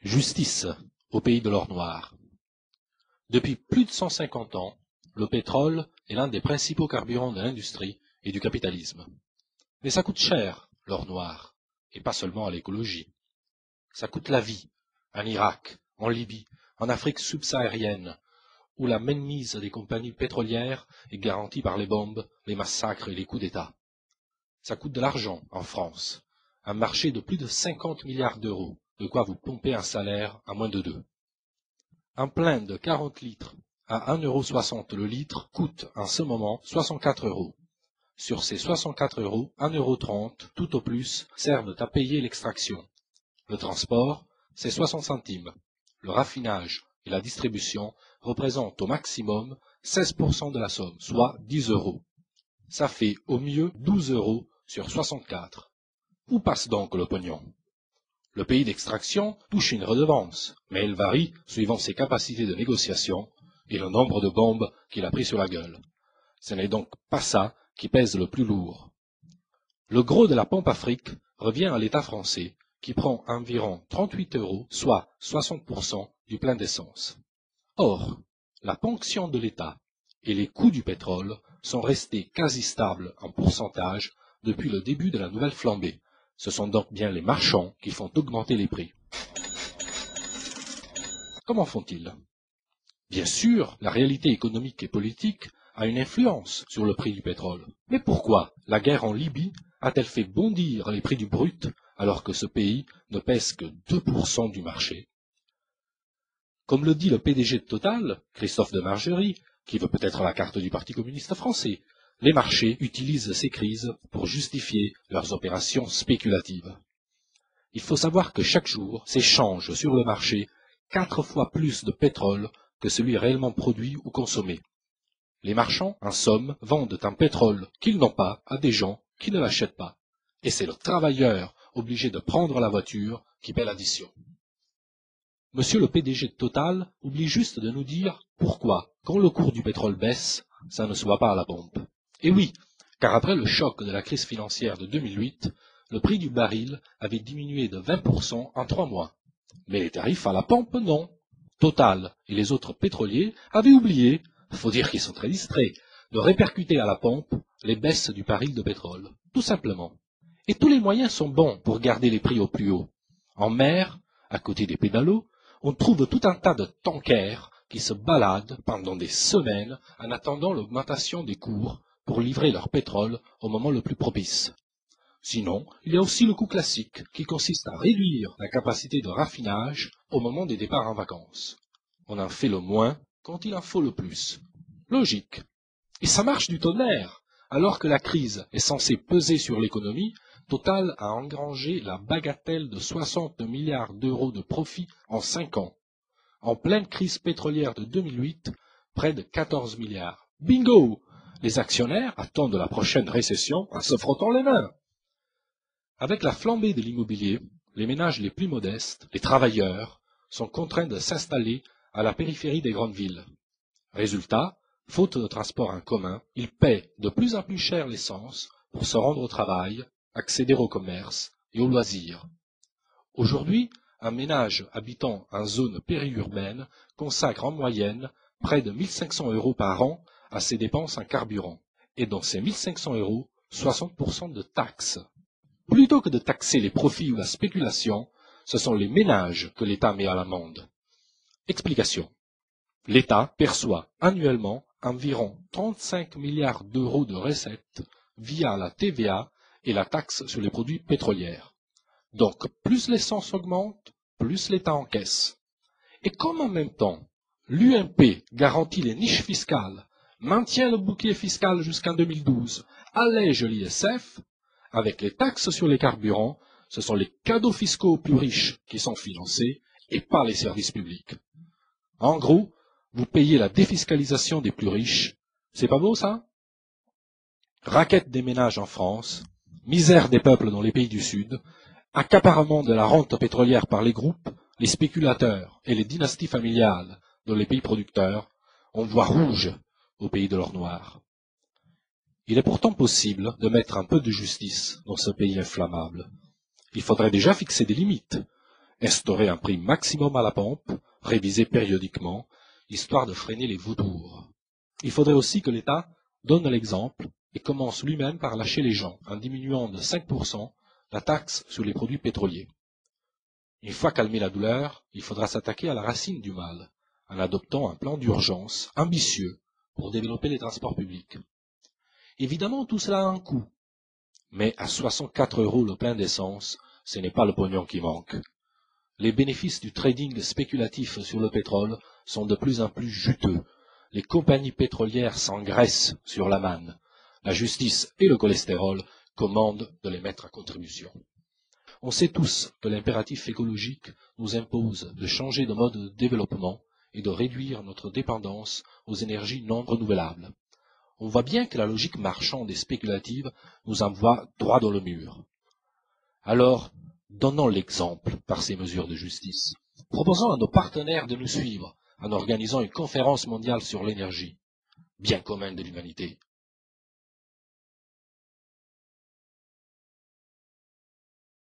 Justice au pays de l'or noir. Depuis plus de 150 ans, le pétrole est l'un des principaux carburants de l'industrie et du capitalisme. Mais ça coûte cher, l'or noir, et pas seulement à l'écologie. Ça coûte la vie, en Irak, en Libye, en Afrique subsaharienne, où la mainmise des compagnies pétrolières est garantie par les bombes, les massacres et les coups d'État. Ça coûte de l'argent en France, un marché de plus de 50 milliards d'euros, de quoi vous pomper un salaire à moins de 2. Un plein de 40 litres à 1,60 € le litre coûte en ce moment 64 €. Sur ces 64 €, 1,30 € tout au plus servent à payer l'extraction. Le transport, c'est 60 centimes. Le raffinage et la distribution représentent au maximum 16% de la somme, soit 10 €. Ça fait au mieux 12 € sur 64. Où passe donc le pognon? Le pays d'extraction touche une redevance, mais elle varie suivant ses capacités de négociation et le nombre de bombes qu'il a pris sur la gueule. Ce n'est donc pas ça qui pèse le plus lourd. Le gros de la pompe Afrique revient à l'État français, qui prend environ 38 €, soit 60% du plein d'essence. Or, la ponction de l'État et les coûts du pétrole sont restés quasi stables en pourcentage depuis le début de la nouvelle flambée. Ce sont donc bien les marchands qui font augmenter les prix. Comment font-ils? Bien sûr, la réalité économique et politique a une influence sur le prix du pétrole. Mais pourquoi la guerre en Libye a-t-elle fait bondir les prix du brut alors que ce pays ne pèse que 2% du marché? Comme le dit le PDG de Total, Christophe Demargerie, qui veut peut-être la carte du Parti communiste français, les marchés utilisent ces crises pour justifier leurs opérations spéculatives. Il faut savoir que chaque jour s'échange sur le marché 4 fois plus de pétrole que celui réellement produit ou consommé. Les marchands, en somme, vendent un pétrole qu'ils n'ont pas à des gens qui ne l'achètent pas. Et c'est le travailleur obligé de prendre la voiture qui paie l'addition. Monsieur le PDG de Total oublie juste de nous dire pourquoi, quand le cours du pétrole baisse, ça ne soit pas à la pompe. Et oui, car après le choc de la crise financière de 2008, le prix du baril avait diminué de 20% en 3 mois. Mais les tarifs à la pompe, non. Total et les autres pétroliers avaient oublié, faut dire qu'ils sont très distraits, de répercuter à la pompe les baisses du baril de pétrole, tout simplement. Et tous les moyens sont bons pour garder les prix au plus haut. En mer, à côté des pédalos, on trouve tout un tas de tankers qui se baladent pendant des semaines en attendant l'augmentation des cours pour livrer leur pétrole au moment le plus propice. Sinon, il y a aussi le coût classique, qui consiste à réduire la capacité de raffinage au moment des départs en vacances. On en fait le moins quand il en faut le plus. Logique. Et ça marche du tonnerre. Alors que la crise est censée peser sur l'économie, Total a engrangé la bagatelle de 60 milliards d'euros de profit en 5 ans. En pleine crise pétrolière de 2008, près de 14 milliards. Bingo! Les actionnaires attendent la prochaine récession en se frottant les mains. Avec la flambée de l'immobilier, les ménages les plus modestes, les travailleurs, sont contraints de s'installer à la périphérie des grandes villes. Résultat, faute de transport en commun, ils paient de plus en plus cher l'essence pour se rendre au travail, accéder au commerce et aux loisirs. Aujourd'hui, un ménage habitant en zone périurbaine consacre en moyenne près de 1 500 € par an à ses dépenses en carburant, et dans ces 1 500 €, 60% de taxes. Plutôt que de taxer les profits ou la spéculation, ce sont les ménages que l'État met à l'amende. Explication. L'État perçoit annuellement environ 35 milliards d'euros de recettes via la TVA et la taxe sur les produits pétroliers. Donc, plus l'essence augmente, plus l'État encaisse. Et comme en même temps, l'UMP garantit les niches fiscales, maintient le bouclier fiscal jusqu'en 2012, allège l'ISF, avec les taxes sur les carburants, ce sont les cadeaux fiscaux aux plus riches qui sont financés et pas les services publics. En gros, vous payez la défiscalisation des plus riches. C'est pas beau, ça? Raquette des ménages en France, misère des peuples dans les pays du Sud, accaparement de la rente pétrolière par les groupes, les spéculateurs et les dynasties familiales dans les pays producteurs, on voit rouge au pays de l'or noir. Il est pourtant possible de mettre un peu de justice dans ce pays inflammable. Il faudrait déjà fixer des limites instaurer un prix maximum à la pompe, révisé périodiquement, histoire de freiner les vautours. Il faudrait aussi que l'État donne l'exemple et commence lui-même par lâcher les gens en diminuant de 5% la taxe sur les produits pétroliers. Une fois calmée la douleur, il faudra s'attaquer à la racine du mal, en adoptant un plan d'urgence ambitieux pour développer les transports publics. Évidemment, tout cela a un coût, mais à 64 € le plein d'essence, ce n'est pas le pognon qui manque. Les bénéfices du trading spéculatif sur le pétrole sont de plus en plus juteux. Les compagnies pétrolières s'engraissent sur la manne. La justice et le cholestérol commandent de les mettre à contribution. On sait tous que l'impératif écologique nous impose de changer de mode de développement et de réduire notre dépendance aux énergies non renouvelables. On voit bien que la logique marchande et spéculative nous envoie droit dans le mur. Alors, donnons l'exemple par ces mesures de justice. Proposons à nos partenaires de nous suivre en organisant une conférence mondiale sur l'énergie, bien commun de l'humanité.